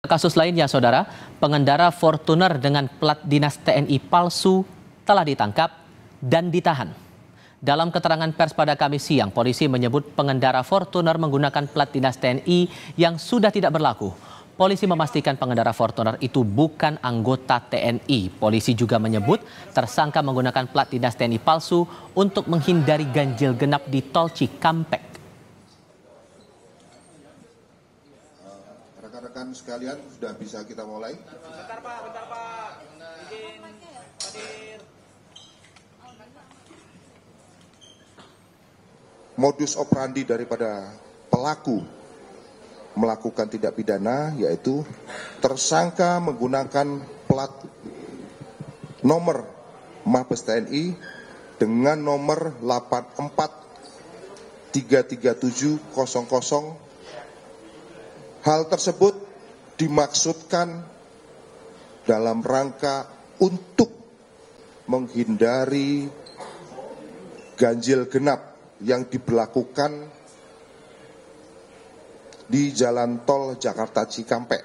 Kasus lainnya, Saudara, pengendara Fortuner dengan plat dinas TNI palsu telah ditangkap dan ditahan. Dalam keterangan pers pada Kamis siang, polisi menyebut pengendara Fortuner menggunakan plat dinas TNI yang sudah tidak berlaku. Polisi memastikan pengendara Fortuner itu bukan anggota TNI. Polisi juga menyebut tersangka menggunakan plat dinas TNI palsu untuk menghindari ganjil genap di Tol Cikampek. Rekan-rekan sekalian, sudah bisa kita mulai? Bentar Pak. Izin hadir. Modus operandi daripada pelaku melakukan tindak pidana yaitu tersangka menggunakan plat nomor Mabes TNI dengan nomor 8433700. Hal tersebut dimaksudkan dalam rangka untuk menghindari ganjil genap yang diberlakukan di Jalan Tol Jakarta Cikampek.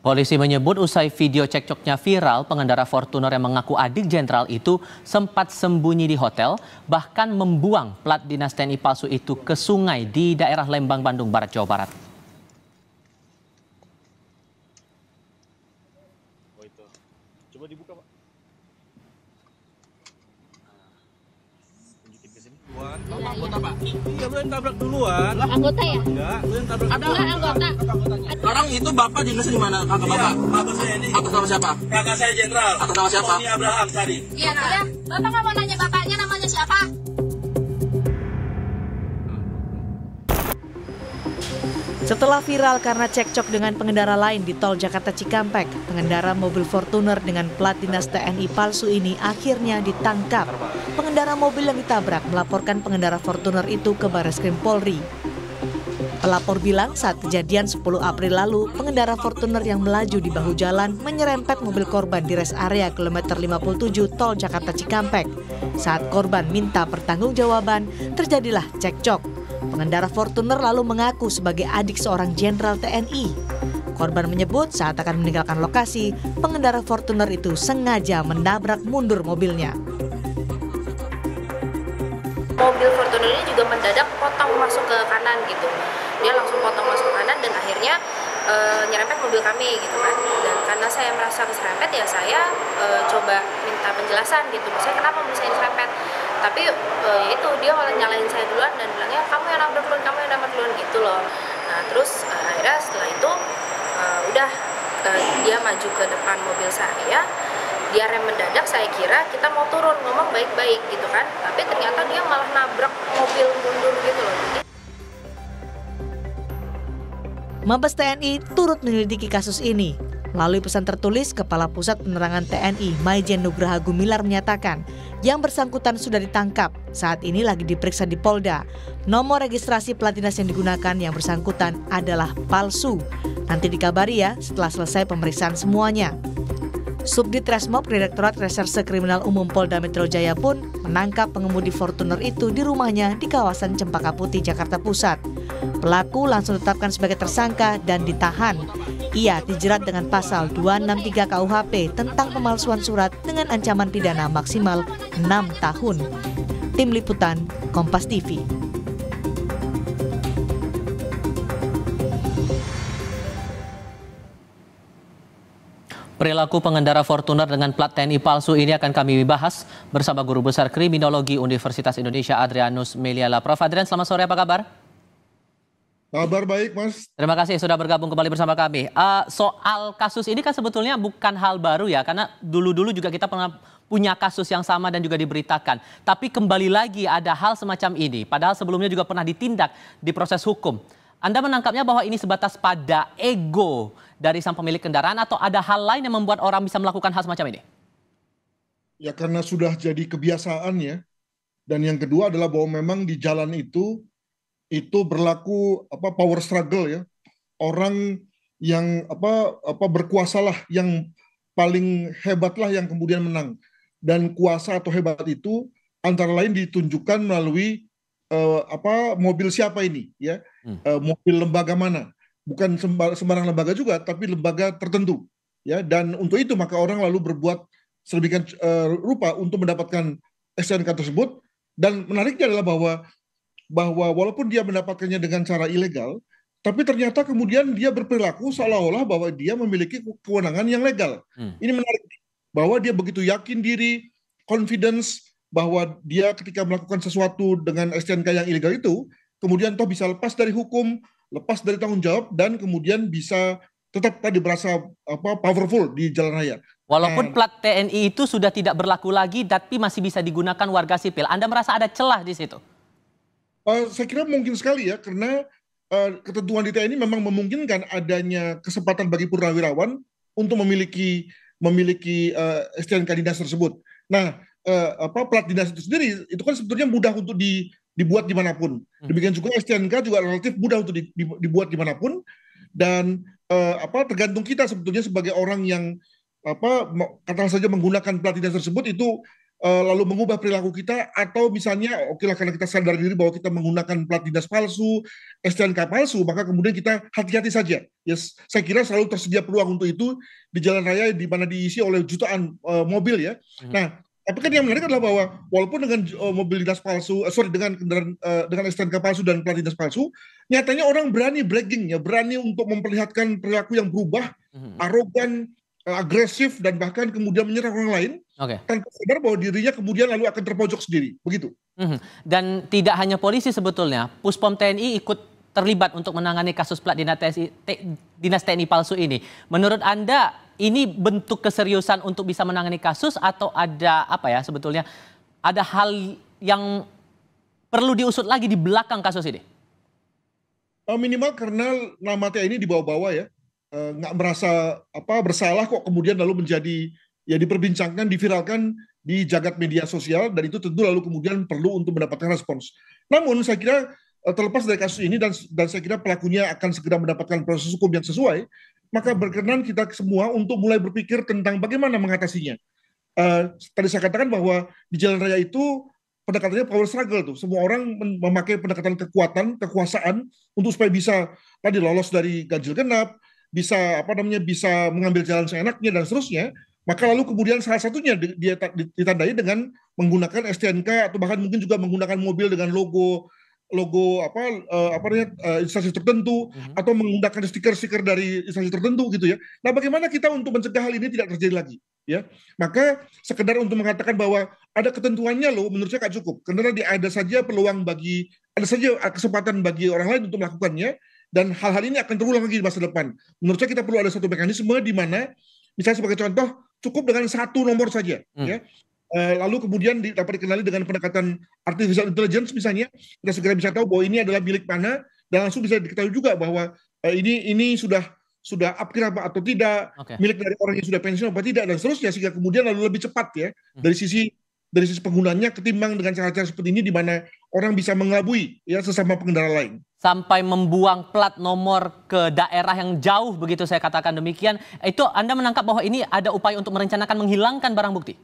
Polisi menyebut usai video cekcoknya viral, pengendara Fortuner yang mengaku adik jenderal itu sempat sembunyi di hotel, bahkan membuang plat dinas TNI palsu itu ke sungai di daerah Lembang, Bandung Barat, Jawa Barat. Oh itu. Coba dibuka, Pak. Tunjukin ke sini. Kamu anggota, Pak? Iya, lu yang tabrak duluan. Anggota ya? Enggak, lu yang tabrak. Ada anggota. Sekarang itu Bapak dinas di mana, kakak Bapak? Bapak saya ini. Atas nama siapa? Kakak saya jenderal. Atas nama siapa? Tony Abraham tadi. Iya, udah. Bapak nggak mau nanya bapaknya namanya siapa? Setelah viral karena cekcok dengan pengendara lain di Tol Jakarta Cikampek, pengendara mobil Fortuner dengan plat dinas TNI palsu ini akhirnya ditangkap. Pengendara mobil yang ditabrak melaporkan pengendara Fortuner itu ke Barreskrim Polri. Pelapor bilang saat kejadian 10 April lalu, pengendara Fortuner yang melaju di bahu jalan menyerempet mobil korban di res area kilometer 57 Tol Jakarta Cikampek. Saat korban minta pertanggungjawaban, terjadilah cekcok. Pengendara Fortuner lalu mengaku sebagai adik seorang jenderal TNI. Korban menyebut saat akan meninggalkan lokasi, pengendara Fortuner itu sengaja menabrak mundur mobilnya. Mobil Fortuner ini juga mendadak potong masuk ke kanan gitu. Dia langsung potong masuk ke kanan dan akhirnya nyerempet mobil kami gitu kan. Dan karena saya merasa keserempet ya saya coba minta penjelasan gitu. Saya kenapa mobil saya diserempet? Tapi itu dia malah nyalain saya duluan dan bilangnya kamu yang nabrak duluan gitu loh. Nah terus akhirnya setelah itu dia maju ke depan mobil saya, dia rem mendadak, saya kira kita mau turun ngomong baik-baik gitu kan, tapi ternyata dia malah nabrak mobil mundur gitu loh. Mabes TNI turut menyelidiki kasus ini. Melalui pesan tertulis, Kepala Pusat Penerangan TNI Maijen Nugraha Gumilar menyatakan yang bersangkutan sudah ditangkap, saat ini lagi diperiksa di Polda. Nomor registrasi plat dinas yang digunakan yang bersangkutan adalah palsu. Nanti dikabari ya setelah selesai pemeriksaan semuanya. Subdit Resmob Direktorat Reserse Kriminal Umum Polda Metro Jaya pun menangkap pengemudi Fortuner itu di rumahnya di kawasan Cempaka Putih, Jakarta Pusat. Pelaku langsung ditetapkan sebagai tersangka dan ditahan. Ia dijerat dengan pasal 263 KUHP tentang pemalsuan surat dengan ancaman pidana maksimal 6 tahun. Tim Liputan, Kompas TV. Perilaku pengendara Fortuner dengan plat TNI palsu ini akan kami bahas bersama Guru Besar Kriminologi Universitas Indonesia Adrianus Meliala. Prof. Adrian, selamat sore, apa kabar? Kabar baik, Mas. Terima kasih sudah bergabung kembali bersama kami. Soal kasus ini kan sebetulnya bukan hal baru ya, karena dulu-dulu juga kita pernah punya kasus yang sama dan juga diberitakan. Tapi kembali lagi ada hal semacam ini, padahal sebelumnya juga pernah ditindak di proses hukum. Anda menangkapnya bahwa ini sebatas pada ego dari sang pemilik kendaraan atau ada hal lain yang membuat orang bisa melakukan hal semacam ini? Ya karena sudah jadi kebiasaan ya. Dan yang kedua adalah bahwa memang di jalan itu berlaku power struggle ya. Orang yang berkuasalah yang paling hebatlah yang kemudian menang. Dan kuasa atau hebat itu antara lain ditunjukkan melalui mobil siapa ini, ya, mobil lembaga mana, bukan sembarang lembaga juga, tapi lembaga tertentu, ya. Dan untuk itu maka orang lalu berbuat sedemikian rupa untuk mendapatkan STNK tersebut. Dan menariknya adalah bahwa walaupun dia mendapatkannya dengan cara ilegal, tapi ternyata kemudian dia berperilaku seolah-olah bahwa dia memiliki kewenangan yang legal. Ini menarik, bahwa dia begitu yakin diri, confidence, bahwa dia ketika melakukan sesuatu dengan STNK yang ilegal itu, kemudian toh bisa lepas dari hukum, lepas dari tanggung jawab, dan kemudian bisa tetap tadi berasa powerful di jalan raya. Walaupun plat TNI itu sudah tidak berlaku lagi, tapi masih bisa digunakan warga sipil. Anda merasa ada celah di situ? Saya kira mungkin sekali ya, karena ketentuan di TNI memang memungkinkan adanya kesempatan bagi purnawirawan untuk memiliki STNK dinas tersebut. Nah, plat dinas itu sendiri itu kan sebetulnya mudah untuk dibuat dimanapun. Demikian juga STNK juga relatif mudah untuk dibuat dimanapun, dan tergantung kita sebetulnya sebagai orang yang katakan saja menggunakan plat dinas tersebut itu lalu mengubah perilaku kita, atau misalnya oke lah, karena kita sadar diri bahwa kita menggunakan plat dinas palsu, STNK palsu, maka kemudian kita hati-hati saja. Yes, saya kira selalu tersedia peluang untuk itu di jalan raya di mana diisi oleh jutaan mobil ya. Nah, tapi kan yang menarik adalah bahwa walaupun dengan mobil dinas palsu, dengan kendaraan dengan STNK palsu dan plat dinas palsu, nyatanya orang berani bragging ya, berani untuk memperlihatkan perilaku yang berubah, arogan, agresif, dan bahkan kemudian menyerang orang lain, tanpa sadar bahwa dirinya kemudian lalu akan terpojok sendiri, begitu. Dan tidak hanya polisi sebetulnya, Puspom TNI ikut terlibat untuk menangani kasus plat dinas TNI palsu ini. Menurut Anda, ini bentuk keseriusan untuk bisa menangani kasus, atau ada sebetulnya ada hal yang perlu diusut lagi di belakang kasus ini? Minimal karena nama TNI dibawa-bawa ya. Nggak merasa bersalah kok kemudian lalu menjadi ya diperbincangkan, diviralkan di jagat media sosial, dan itu tentu lalu kemudian perlu untuk mendapatkan respons. Namun saya kira terlepas dari kasus ini dan saya kira pelakunya akan segera mendapatkan proses hukum yang sesuai, maka berkenan kita semua untuk mulai berpikir tentang bagaimana mengatasinya. Tadi saya katakan bahwa di jalan raya itu pendekatannya power struggle tuh. Semua orang memakai pendekatan kekuasaan untuk supaya bisa tadi lolos dari ganjil genap, bisa bisa mengambil jalan seenaknya dan seterusnya. Maka lalu kemudian salah satunya dia ditandai dengan menggunakan STNK, atau bahkan mungkin juga menggunakan mobil dengan logo instansi tertentu, atau menggunakan stiker-stiker dari instansi tertentu gitu ya. Nah, bagaimana kita untuk mencegah hal ini tidak terjadi lagi ya? Maka sekedar untuk mengatakan bahwa ada ketentuannya loh, menurut saya nggak cukup, karena ada saja kesempatan bagi orang lain untuk melakukannya. Dan hal-hal ini akan terulang lagi di masa depan. Menurut saya kita perlu ada satu mekanisme di mana, misalnya sebagai contoh, cukup dengan satu nomor saja, ya. Lalu kemudian dapat dikenali dengan pendekatan artificial intelligence misalnya, kita segera bisa tahu bahwa ini adalah milik mana, dan langsung bisa diketahui juga bahwa ini sudah upgrade apa atau tidak, milik dari orang yang sudah pensiun apa tidak, dan seterusnya, sehingga kemudian lalu lebih cepat ya dari sisi penggunanya, ketimbang dengan cara-cara seperti ini di mana orang bisa mengelabui ya sesama pengendara lain. Sampai membuang plat nomor ke daerah yang jauh, begitu saya katakan demikian. Itu Anda menangkap bahwa ini ada upaya untuk merencanakan menghilangkan barang bukti?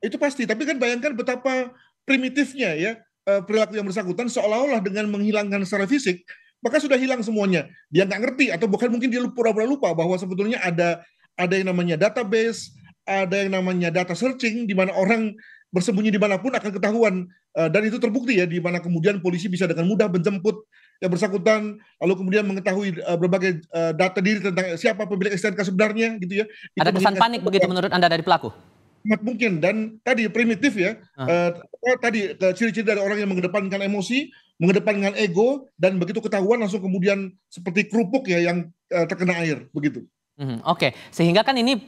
Itu pasti, tapi kan bayangkan betapa primitifnya ya perilaku yang bersangkutan, seolah-olah dengan menghilangkan secara fisik, maka sudah hilang semuanya. Dia nggak ngerti, atau bahkan mungkin dia pura-pura lupa bahwa sebetulnya ada yang namanya database, ada yang namanya data searching, di mana orang bersembunyi dimanapun akan ketahuan, dan itu terbukti ya, di mana kemudian polisi bisa dengan mudah menjemput yang bersangkutan, lalu kemudian mengetahui berbagai data diri tentang siapa pemilik STNK sebenarnya gitu ya. Ada kesan panik begitu menurut Anda dari pelaku? Sangat mungkin, dan tadi primitif ya, tadi ciri-ciri dari orang yang mengedepankan emosi, mengedepankan ego, dan begitu ketahuan langsung kemudian seperti kerupuk ya yang terkena air begitu. Oke, sehingga kan ini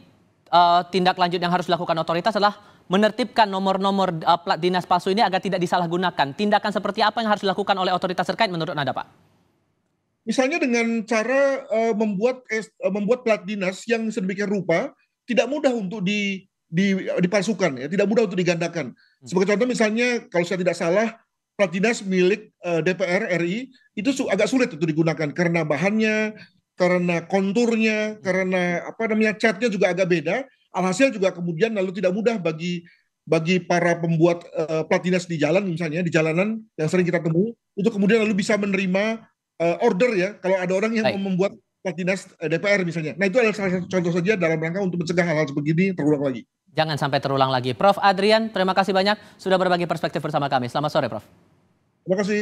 tindak lanjut yang harus dilakukan otoritas adalah menertibkan nomor-nomor plat dinas palsu ini agar tidak disalahgunakan. Tindakan seperti apa yang harus dilakukan oleh otoritas terkait menurut Anda, Pak? Misalnya dengan cara membuat plat dinas yang sedemikian rupa tidak mudah untuk dipalsukan, ya, tidak mudah untuk digandakan. Sebagai contoh misalnya, kalau saya tidak salah, plat dinas milik DPR RI itu agak sulit untuk digunakan karena bahannya, karena konturnya, karena catnya juga agak beda. Alhasil juga kemudian lalu tidak mudah bagi bagi para pembuat plat dinas di jalan, misalnya di jalanan yang sering kita temui, itu kemudian lalu bisa menerima order ya, kalau ada orang yang mau membuat plat dinas DPR misalnya. Nah, itu adalah salah satu contoh saja dalam rangka untuk mencegah hal-hal sebegini terulang lagi. Jangan sampai terulang lagi. Prof. Adrian, terima kasih banyak sudah berbagi perspektif bersama kami. Selamat sore, Prof. Terima kasih.